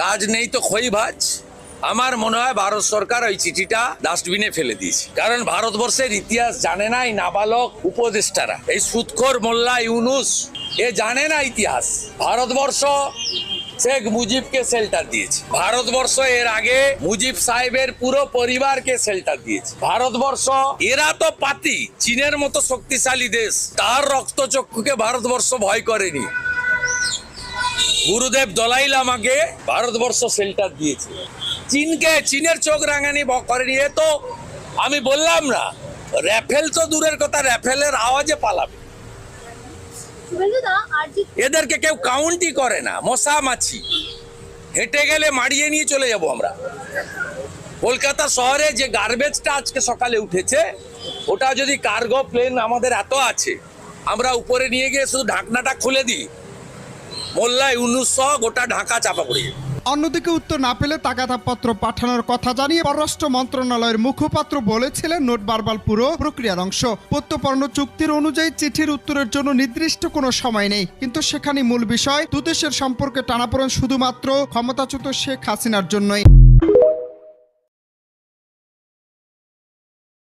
কাজ নেই তো খই ভাজ। আমার মনে হয় ভারত সরকার ওই চিঠিটা ডাস্টবিনে ফেলে দিয়েছে, কারণ ভারতবর্ষের ইতিহাস জানে না এই নাবালক উপদেষ্টারা, এই সুদখোর মোল্লা ইউনুস এ জানে না ইতিহাস। ভারতবর্ষ শেখ মুজিবকে শেল্টার দিয়েছে, ভারতবর্ষ এর আগে মুজিব সাহেবের পুরো পরিবারকে শেল্টার দিয়েছে। ভারতবর্ষ এরা তো পাতি, চীনের মতো শক্তিশালী দেশ, তার রক্তচক্ষুকে ভারতবর্ষ ভয় করেনি। গুরুদেব দলাই লামাকে ভারতবর্ষ শেল্টার দিয়েছে, চীনকে চীনের চোখ রাঙানি করেনি। এ তো আমি বললাম না, রাফেল তো দূরের কথা, রাফেলের আওয়াজে পালাবে। এদেরকে কেউ কাউন্টই করে না, মশা মাছি, হেঁটে গেলে মারিয়ে নিয়ে চলে যাব আমরা। কলকাতা শহরে যে গার্বেজটা আজকে সকালে উঠেছে, ওটা যদি কার্গো প্লেন আমাদের এত আছে, আমরা উপরে নিয়ে গিয়ে শুধু ঢাকনাটা খুলে দিই, মোল্লা ইউনুস সহ গোটা ঢাকা চাপা পড়ে যাবে। অন্যদিকে উত্তর না পেলে তাগাদাপত্র পাঠানোর কথা জানিয়ে পররাষ্ট্র মন্ত্রণালয়ের মুখপাত্র বলেছিলেন, নোট বারবার পুরো প্রক্রিয়ার অংশ। প্রত্যর্পণ চুক্তির অনুযায়ী চিঠির উত্তরের জন্য নির্দিষ্ট কোনো সময় নেই, কিন্তু সেখানে মূল বিষয় দুদেশের সম্পর্কে টানাপোড়েন শুধুমাত্র ক্ষমতাচ্যুত শেখ হাসিনার জন্যই।